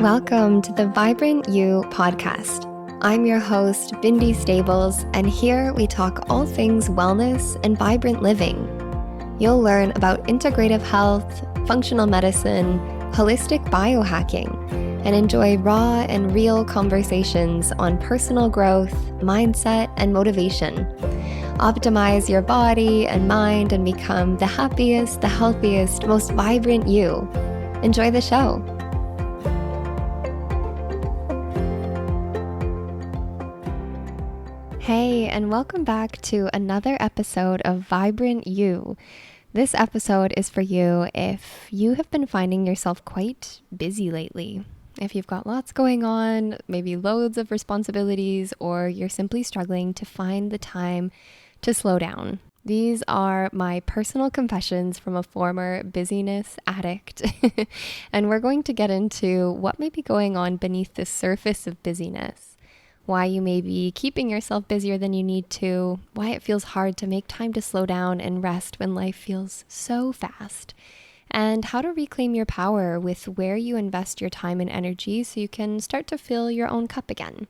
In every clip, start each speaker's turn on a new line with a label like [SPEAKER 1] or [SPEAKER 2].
[SPEAKER 1] Welcome to the Vibrant You podcast. I'm your host, Bindi Stables, and here we talk all things wellness and vibrant living. You'll learn about integrative health, functional medicine, holistic biohacking, and enjoy raw and real conversations on personal growth, mindset, and motivation. Optimize your body and mind and become the happiest, the healthiest, most vibrant you. Enjoy the show. Hey, and welcome back to another episode of Vibrant You. This episode is for you if you have been finding yourself quite busy lately. If you've got lots going on, maybe loads of responsibilities, or you're simply struggling to find the time to slow down. These are my personal confessions from a former busyness addict. And we're going to get into what may be going on beneath the surface of busyness. Why you may be keeping yourself busier than you need to, why it feels hard to make time to slow down and rest when life feels so fast, and how to reclaim your power with where you invest your time and energy so you can start to fill your own cup again.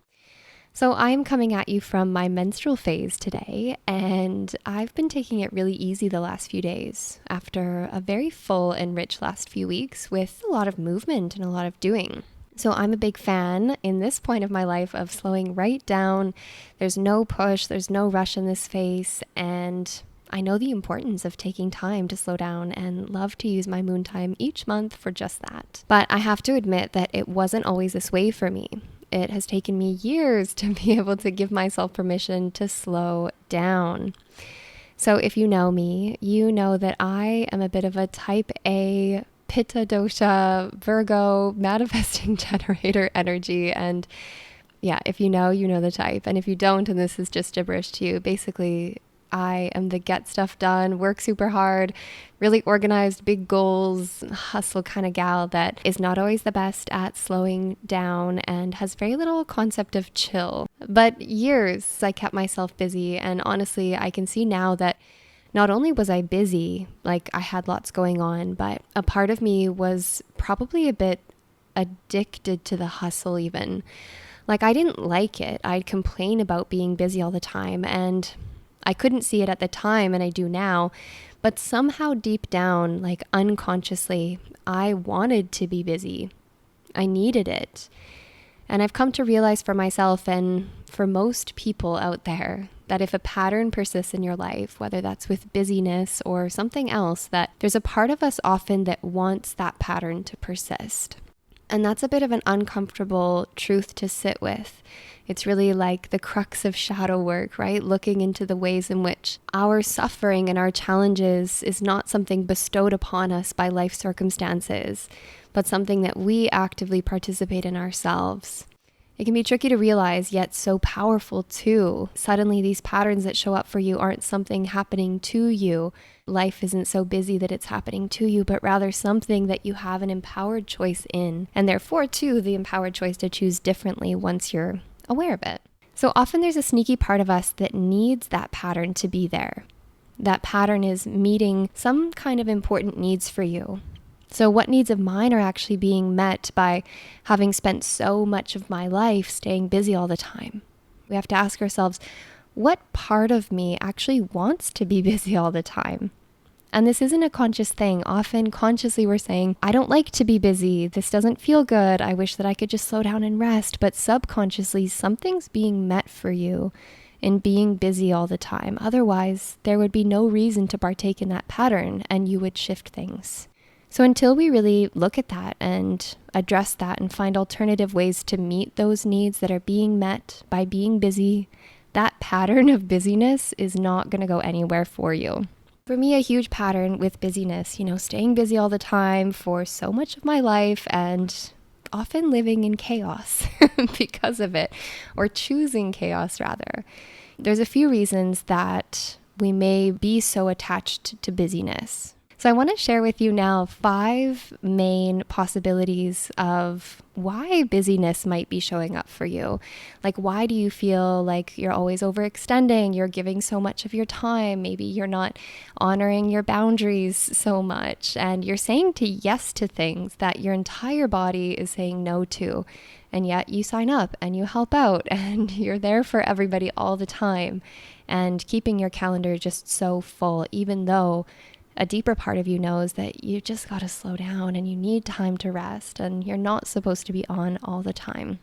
[SPEAKER 1] So I'm coming at you from my menstrual phase today, and I've been taking it really easy the last few days after a very full and rich last few weeks with a lot of movement and a lot of doing. So I'm a big fan in this point of my life of slowing right down. There's no push, there's no rush in this phase, and I know the importance of taking time to slow down and love to use my moon time each month for just that. But I have to admit that it wasn't always this way for me. It has taken me years to be able to give myself permission to slow down. So if you know me, you know that I am a bit of a type A Pitta dosha, Virgo, manifesting generator energy. And yeah, if you know the type. And if you don't, and this is just gibberish to you, basically, I am the get stuff done, work super hard, really organized, big goals, hustle kind of gal that is not always the best at slowing down and has very little concept of chill. But years I kept myself busy, and honestly, I can see now that not only was I busy, like I had lots going on, but a part of me was probably a bit addicted to the hustle even. Like I didn't like it. I'd complain about being busy all the time, and I couldn't see it at the time, and I do now. But somehow deep down, like unconsciously, I wanted to be busy. I needed it. And I've come to realize for myself and for most people out there that if a pattern persists in your life, whether that's with busyness or something else, that there's a part of us often that wants that pattern to persist. And that's a bit of an uncomfortable truth to sit with. It's really like the crux of shadow work, right? Looking into the ways in which our suffering and our challenges is not something bestowed upon us by life circumstances, but something that we actively participate in ourselves. It can be tricky to realize, yet so powerful too. Suddenly these patterns that show up for you aren't something happening to you. Life isn't so busy that it's happening to you, but rather something that you have an empowered choice in. And therefore too, the empowered choice to choose differently once you're aware of it. So often there's a sneaky part of us that needs that pattern to be there. That pattern is meeting some kind of important needs for you. So what needs of mine are actually being met by having spent so much of my life staying busy all the time? We have to ask ourselves, what part of me actually wants to be busy all the time? And this isn't a conscious thing. Often consciously we're saying, I don't like to be busy. This doesn't feel good. I wish that I could just slow down and rest. But subconsciously, something's being met for you in being busy all the time. Otherwise, there would be no reason to partake in that pattern and you would shift things. So until we really look at that and address that and find alternative ways to meet those needs that are being met by being busy, that pattern of busyness is not going to go anywhere for you. For me, a huge pattern with busyness, staying busy all the time for so much of my life and often living in chaos because of it, or choosing chaos rather. There's a few reasons that we may be so attached to busyness. So I want to share with you now 5 main possibilities of why busyness might be showing up for you. Like, why do you feel like you're always overextending? You're giving so much of your time. Maybe you're not honoring your boundaries so much. And you're saying yes to things that your entire body is saying no to. And yet you sign up and you help out and you're there for everybody all the time and keeping your calendar just so full, even though a deeper part of you knows that you just got to slow down and you need time to rest and you're not supposed to be on all the time.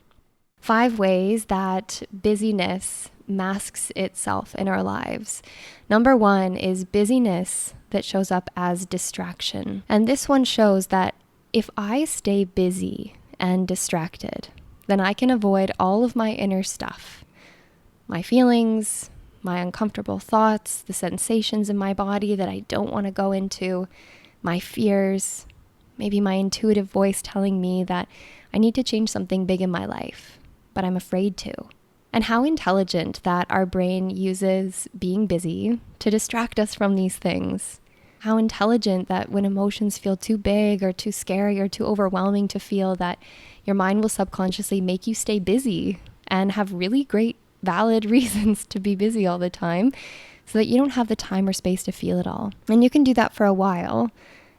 [SPEAKER 1] 5 ways that busyness masks itself in our lives. Number 1 is busyness that shows up as distraction. And this one shows that if I stay busy and distracted, then I can avoid all of my inner stuff, my feelings, my uncomfortable thoughts, the sensations in my body that I don't want to go into, my fears, maybe my intuitive voice telling me that I need to change something big in my life, but I'm afraid to. And how intelligent that our brain uses being busy to distract us from these things. How intelligent that when emotions feel too big or too scary or too overwhelming to feel, that your mind will subconsciously make you stay busy and have really great valid reasons to be busy all the time so that you don't have the time or space to feel it all. And you can do that for a while.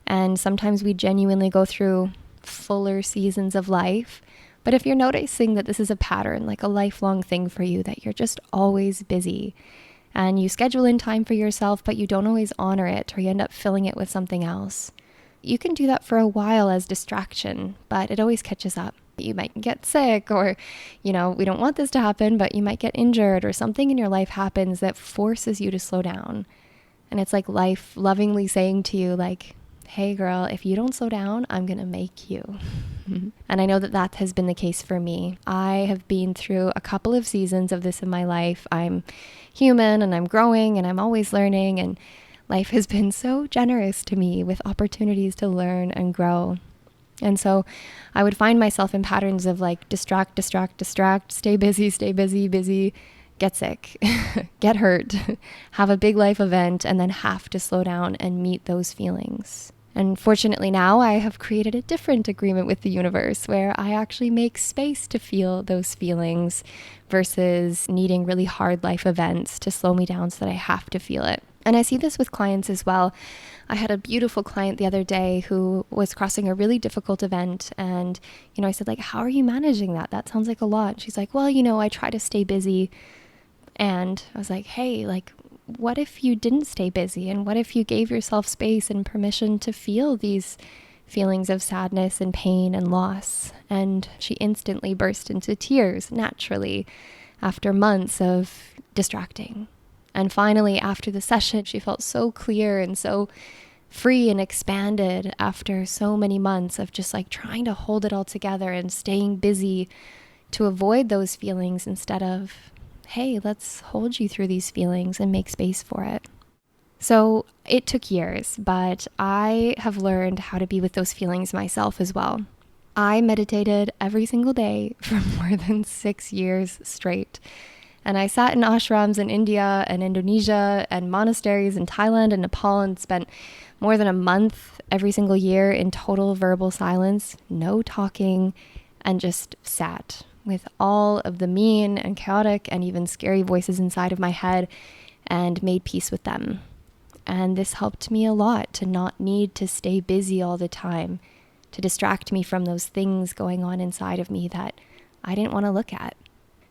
[SPEAKER 1] And sometimes we genuinely go through fuller seasons of life. But if you're noticing that this is a pattern, like a lifelong thing for you, that you're just always busy and you schedule in time for yourself, but you don't always honor it, or you end up filling it with something else, you can do that for a while as distraction, but it always catches up. You might get sick, or, we don't want this to happen, but you might get injured, or something in your life happens that forces you to slow down. And it's like life lovingly saying to you, like, hey girl, if you don't slow down, I'm going to make you. And I know that has been the case for me. I have been through a couple of seasons of this in my life. I'm human and I'm growing and I'm always learning, and life has been so generous to me with opportunities to learn and grow. And so I would find myself in patterns of like distract, stay busy, get sick, get hurt, have a big life event, and then have to slow down and meet those feelings. And fortunately now I have created a different agreement with the universe where I actually make space to feel those feelings versus needing really hard life events to slow me down so that I have to feel it. And I see this with clients as well. I had a beautiful client the other day who was crossing a really difficult event. And, I said, like, how are you managing that? That sounds like a lot. She's like, well, I try to stay busy. And I was like, hey, like, what if you didn't stay busy? And what if you gave yourself space and permission to feel these feelings of sadness and pain and loss? And she instantly burst into tears naturally after months of distracting. And finally, after the session, she felt so clear and so free and expanded after so many months of just like trying to hold it all together and staying busy to avoid those feelings instead of, hey, let's hold you through these feelings and make space for it. So it took years, but I have learned how to be with those feelings myself as well. I meditated every single day for more than 6 years straight. And I sat in ashrams in India and Indonesia and monasteries in Thailand and Nepal and spent more than a month every single year in total verbal silence, no talking, and just sat with all of the mean and chaotic and even scary voices inside of my head and made peace with them. And this helped me a lot to not need to stay busy all the time, to distract me from those things going on inside of me that I didn't want to look at.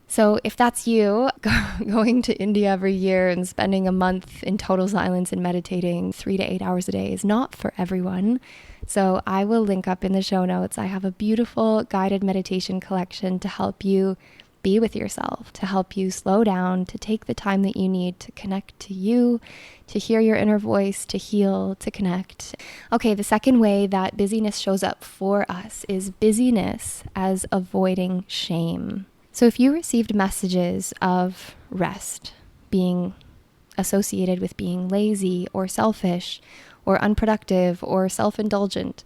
[SPEAKER 1] So if that's you, going to India every year and spending a month in total silence and meditating 3 to 8 hours a day is not for everyone. So I will link up in the show notes. I have a beautiful guided meditation collection to help you be with yourself, to help you slow down, to take the time that you need to connect to you, to hear your inner voice, to heal, to connect. Okay, the second way that busyness shows up for us is busyness as avoiding shame. So if you received messages of rest being associated with being lazy or selfish or unproductive or self-indulgent,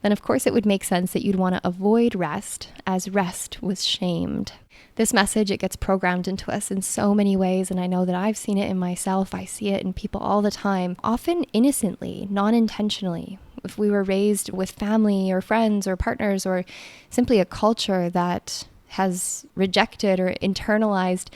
[SPEAKER 1] then of course it would make sense that you'd want to avoid rest, as rest was shamed. This message, it gets programmed into us in so many ways, and I know that I've seen it in myself. I see it in people all the time, often innocently, non-intentionally. If we were raised with family or friends or partners or simply a culture that has rejected or internalized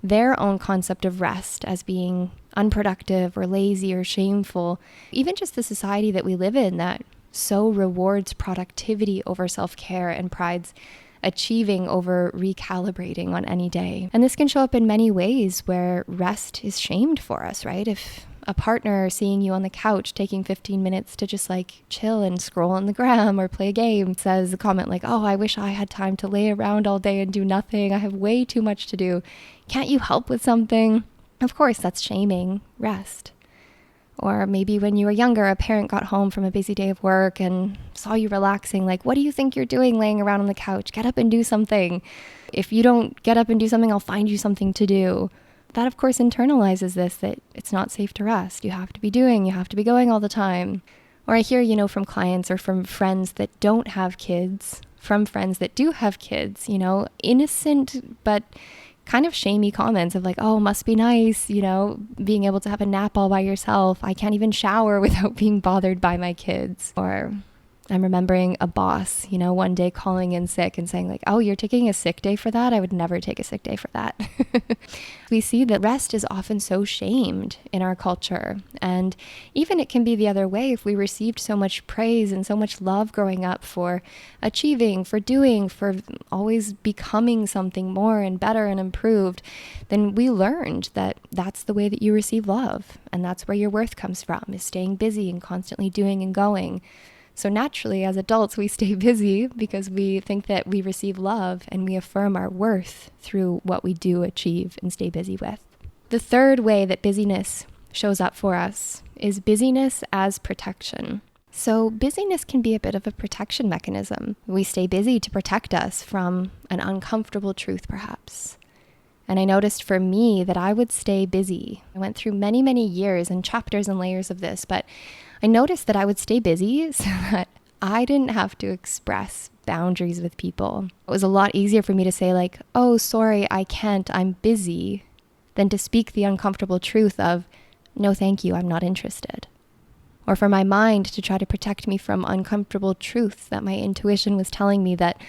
[SPEAKER 1] their own concept of rest as being unproductive or lazy or shameful, even just the society that we live in that so rewards productivity over self-care and prides achieving over recalibrating on any day. And this can show up in many ways where rest is shamed for us, right? If a partner seeing you on the couch taking 15 minutes to just like chill and scroll on the gram or play a game says a comment like, oh, I wish I had time to lay around all day and do nothing. I have way too much to do. Can't you help with something? Of course, that's shaming rest. Or maybe when you were younger, a parent got home from a busy day of work and saw you relaxing, like, what do you think you're doing laying around on the couch? Get up and do something. If you don't get up and do something, I'll find you something to do. That, of course, internalizes this, that it's not safe to rest. You have to be doing, you have to be going all the time. Or I hear, from clients or from friends that don't have kids, from friends that do have kids, innocent but kind of shamey comments of like, oh, must be nice, being able to have a nap all by yourself. I can't even shower without being bothered by my kids. Or I'm remembering a boss, one day calling in sick and saying like, oh, you're taking a sick day for that? I would never take a sick day for that. We see that rest is often so shamed in our culture. And even it can be the other way. If we received so much praise and so much love growing up for achieving, for doing, for always becoming something more and better and improved, then we learned that that's the way that you receive love. And that's where your worth comes from, is staying busy and constantly doing and going. So naturally, as adults, we stay busy because we think that we receive love and we affirm our worth through what we do achieve and stay busy with. The third way that busyness shows up for us is busyness as protection. So busyness can be a bit of a protection mechanism. We stay busy to protect us from an uncomfortable truth, perhaps. And I noticed for me that I would stay busy. I went through many, many years and chapters and layers of this, but I noticed that I would stay busy so that I didn't have to express boundaries with people. It was a lot easier for me to say like, oh, sorry, I can't, I'm busy, than to speak the uncomfortable truth of, no, thank you, I'm not interested. Or for my mind to try to protect me from uncomfortable truths that my intuition was telling me that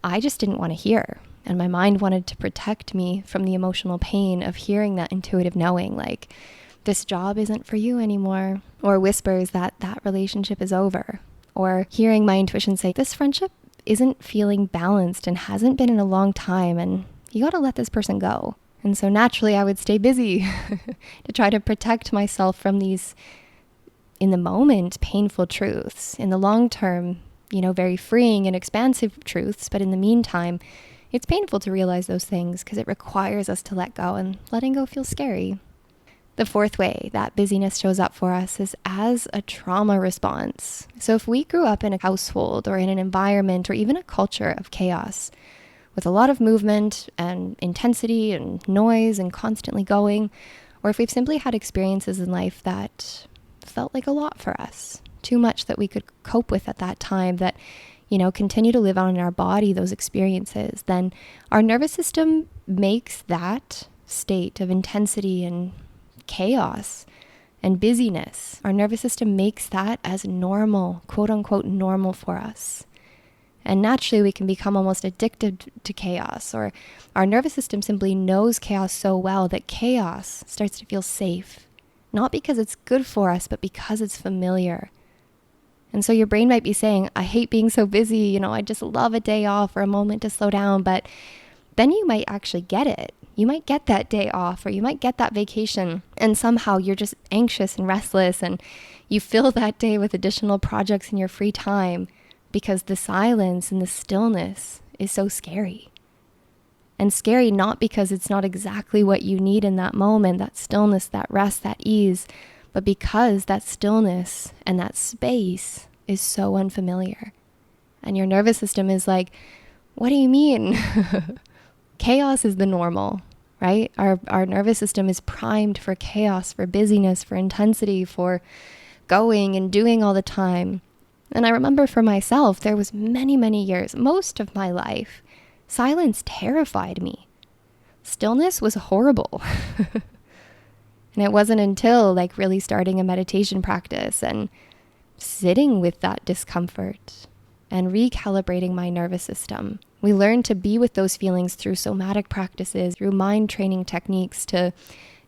[SPEAKER 1] I just didn't want to hear. And my mind wanted to protect me from the emotional pain of hearing that intuitive knowing, like, this job isn't for you anymore. Or whispers that that relationship is over. Or hearing my intuition say, this friendship isn't feeling balanced and hasn't been in a long time, and you got to let this person go. And so naturally I would stay busy to try to protect myself from these, in the moment, painful truths. In the long term, very freeing and expansive truths. But in the meantime, it's painful to realize those things because it requires us to let go, and letting go feels scary. The fourth way that busyness shows up for us is as a trauma response. So if we grew up in a household or in an environment or even a culture of chaos with a lot of movement and intensity and noise and constantly going, or if we've simply had experiences in life that felt like a lot for us, too much that we could cope with at that time, that continue to live on in our body, those experiences, then our nervous system makes that state of intensity and chaos and busyness. Our nervous system makes that as normal, quote unquote, normal for us. And naturally we can become almost addicted to chaos, or our nervous system simply knows chaos so well that chaos starts to feel safe, not because it's good for us, but because it's familiar. And so your brain might be saying, I hate being so busy, I just love a day off or a moment to slow down. But then you might actually get it. You might get that day off, or you might get that vacation, and somehow you're just anxious and restless, and you fill that day with additional projects in your free time because the silence and the stillness is so scary. And scary not because it's not exactly what you need in that moment, that stillness, that rest, that ease, but because that stillness and that space is so unfamiliar. And your nervous system is like, what do you mean? Chaos is the normal, right? Our nervous system is primed for chaos, for busyness, for intensity, for going and doing all the time. And I remember for myself, there was many, many years, most of my life, silence terrified me. Stillness was horrible. And it wasn't until like really starting a meditation practice and sitting with that discomfort and recalibrating my nervous system. We learn to be with those feelings through somatic practices, through mind training techniques to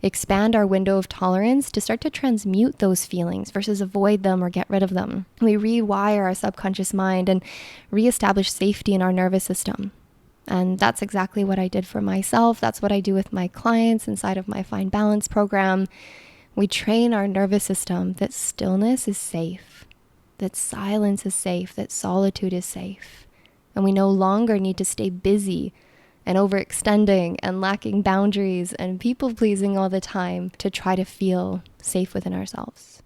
[SPEAKER 1] expand our window of tolerance, to start to transmute those feelings versus avoid them or get rid of them. We rewire our subconscious mind and reestablish safety in our nervous system. And that's exactly what I did for myself. That's what I do with my clients inside of my Find Balance program. We train our nervous system that stillness is safe, that silence is safe, that solitude is safe. And we no longer need to stay busy and overextending and lacking boundaries and people-pleasing all the time to try to feel safe within ourselves.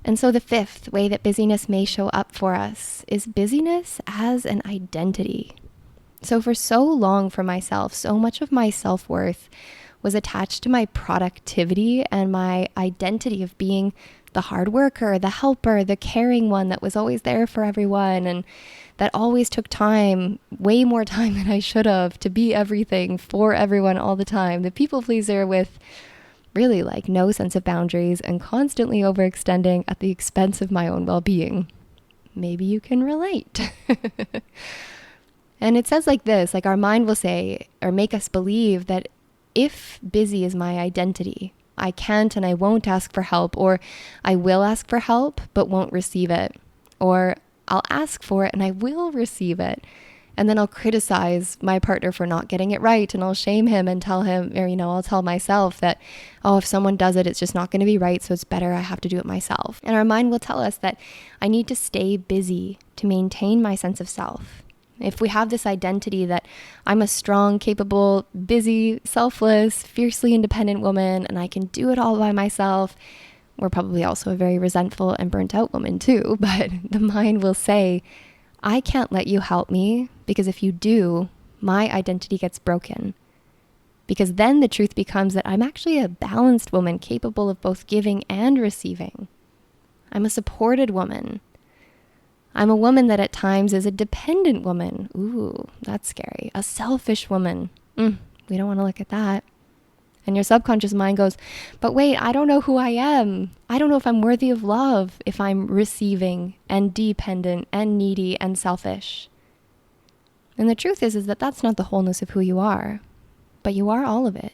[SPEAKER 1] And so the fifth way that busyness may show up for us is busyness as an identity. So for so long for myself, so much of my self-worth was attached to my productivity and my identity of being the hard worker, the helper, the caring one that was always there for everyone and that always took time, way more time than I should have, to be everything for everyone all the time. The people pleaser with really like no sense of boundaries and constantly overextending at the expense of my own well-being. Maybe you can relate. And it says like this, like our mind will say or make us believe that if busy is my identity, I can't and I won't ask for help, or I will ask for help but won't receive it, or I'll ask for it and I will receive it. And then I'll criticize my partner for not getting it right, and I'll shame him and tell him, or, I'll tell myself that, oh, if someone does it, it's just not going to be right. So it's better I have to do it myself. And our mind will tell us that I need to stay busy to maintain my sense of self. If we have this identity that I'm a strong, capable, busy, selfless, fiercely independent woman, and I can do it all by myself, we're probably also a very resentful and burnt out woman too, but the mind will say, I can't let you help me because if you do, my identity gets broken. Because then the truth becomes that I'm actually a balanced woman capable of both giving and receiving. I'm a supported woman. I'm a woman that at times is a dependent woman. Ooh, that's scary. A selfish woman. We don't want to look at that. And your subconscious mind goes, but wait, I don't know who I am. I don't know if I'm worthy of love if I'm receiving and dependent and needy and selfish. And the truth is that that's not the wholeness of who you are, but you are all of it.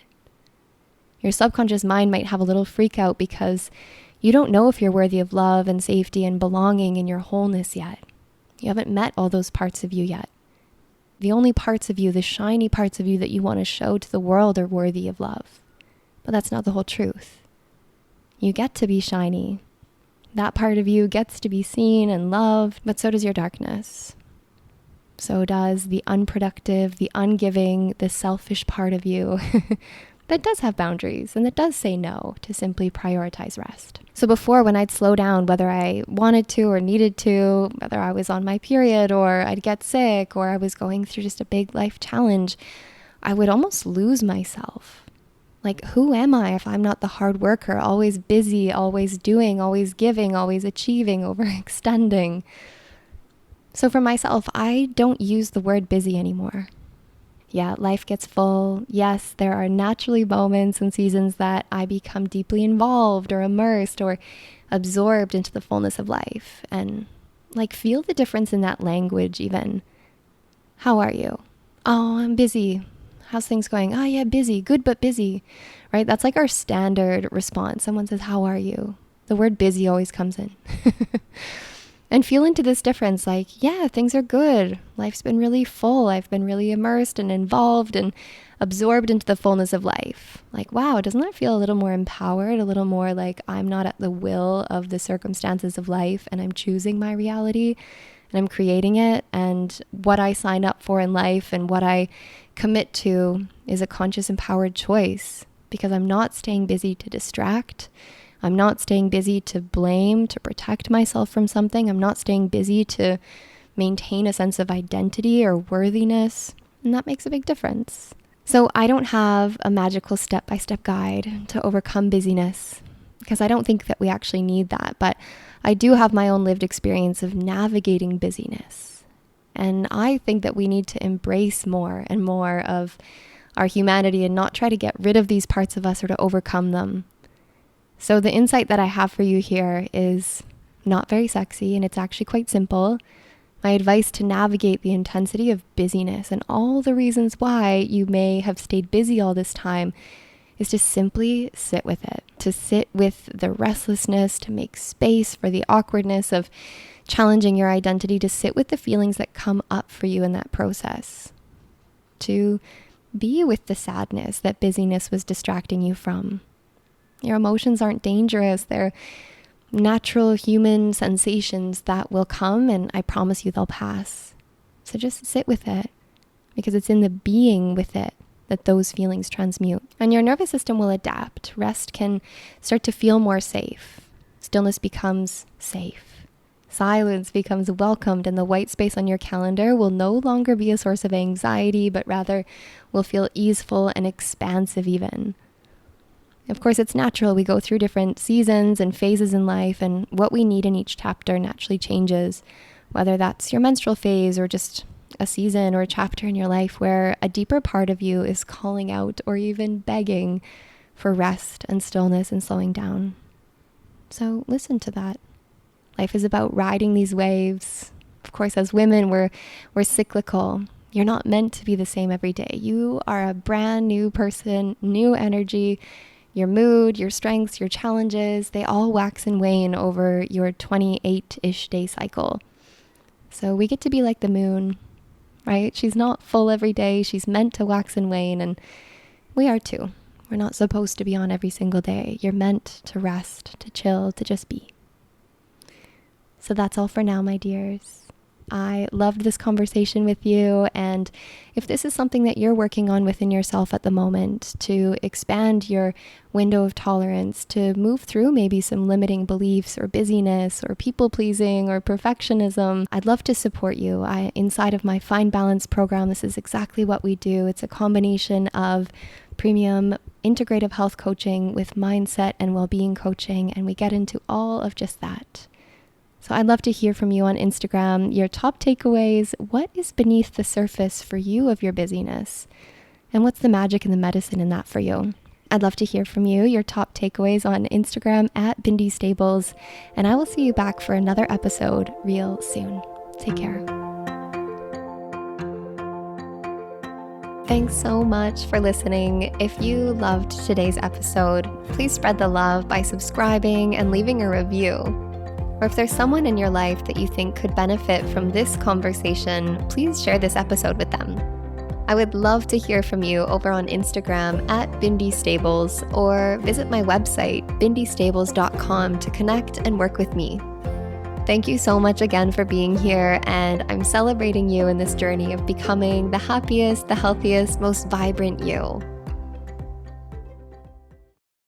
[SPEAKER 1] Your subconscious mind might have a little freak out because you don't know if you're worthy of love and safety and belonging in your wholeness yet. You haven't met all those parts of you yet. The only parts of you, the shiny parts of you that you want to show to the world are worthy of love. But that's not the whole truth. You get to be shiny. That part of you gets to be seen and loved, but so does your darkness. So does the unproductive, the ungiving, the selfish part of you that does have boundaries and that does say no to simply prioritize rest. So before, when I'd slow down, whether I wanted to or needed to, whether I was on my period or I'd get sick or I was going through just a big life challenge, I would almost lose myself. Like, who am I if I'm not the hard worker, always busy, always doing, always giving, always achieving, overextending? So for myself, I don't use the word busy anymore. Yeah, life gets full. Yes, there are naturally moments and seasons that I become deeply involved or immersed or absorbed into the fullness of life. And like, feel the difference in that language even. How are you? Oh, I'm busy. How's things going? Oh yeah, busy. Good, but busy, right? That's like our standard response. Someone says, how are you? The word busy always comes in. And feel into this difference, like, yeah, things are good. Life's been really full. I've been really immersed and involved and absorbed into the fullness of life. Like, wow, doesn't that feel a little more empowered? A little more like I'm not at the will of the circumstances of life and I'm choosing my reality and I'm creating it. And what I sign up for in life and what I commit to is a conscious, empowered choice because I'm not staying busy to distract. I'm not staying busy to blame, to protect myself from something. I'm not staying busy to maintain a sense of identity or worthiness. And that makes a big difference. So I don't have a magical step-by-step guide to overcome busyness because I don't think that we actually need that. But I do have my own lived experience of navigating busyness. And I think that we need to embrace more and more of our humanity and not try to get rid of these parts of us or to overcome them. So the insight that I have for you here is not very sexy, and it's actually quite simple. My advice to navigate the intensity of busyness and all the reasons why you may have stayed busy all this time is to simply sit with it, to sit with the restlessness, to make space for the awkwardness of challenging your identity, to sit with the feelings that come up for you in that process, to be with the sadness that busyness was distracting you from. Your emotions aren't dangerous. They're natural human sensations that will come, and I promise you they'll pass. So just sit with it, because it's in the being with it that those feelings transmute. And your nervous system will adapt. Rest can start to feel more safe. Stillness becomes safe. Silence becomes welcomed, and the white space on your calendar will no longer be a source of anxiety, but rather will feel easeful and expansive even. Of course, it's natural. We go through different seasons and phases in life, and what we need in each chapter naturally changes, whether that's your menstrual phase or just a season or a chapter in your life where a deeper part of you is calling out or even begging for rest and stillness and slowing down. So listen to that. Life is about riding these waves. Of course, as women, we're cyclical. You're not meant to be the same every day. You are a brand new person, new energy. Your mood, your strengths, your challenges, they all wax and wane over your 28-ish day cycle. So we get to be like the moon, right? She's not full every day. She's meant to wax and wane, and we are too. We're not supposed to be on every single day. You're meant to rest, to chill, to just be. So that's all for now, my dears. I loved this conversation with you, and if this is something that you're working on within yourself at the moment to expand your window of tolerance, to move through maybe some limiting beliefs or busyness or people-pleasing or perfectionism, I'd love to support you. Inside of my Find Balance program, this is exactly what we do. It's a combination of premium integrative health coaching with mindset and well-being coaching, and we get into all of just that. So I'd love to hear from you on Instagram, your top takeaways. What is beneath the surface for you of your busyness? And what's the magic and the medicine in that for you? I'd love to hear from you, your top takeaways on Instagram at Bindi Stables. And I will see you back for another episode real soon. Take care. Thanks so much for listening. If you loved today's episode, please spread the love by subscribing and leaving a review. Or if there's someone in your life that you think could benefit from this conversation, please share this episode with them. I would love to hear from you over on Instagram at Bindi Stables, or visit my website, bindistables.com, to connect and work with me. Thank you so much again for being here, and I'm celebrating you in this journey of becoming the happiest, the healthiest, most vibrant you.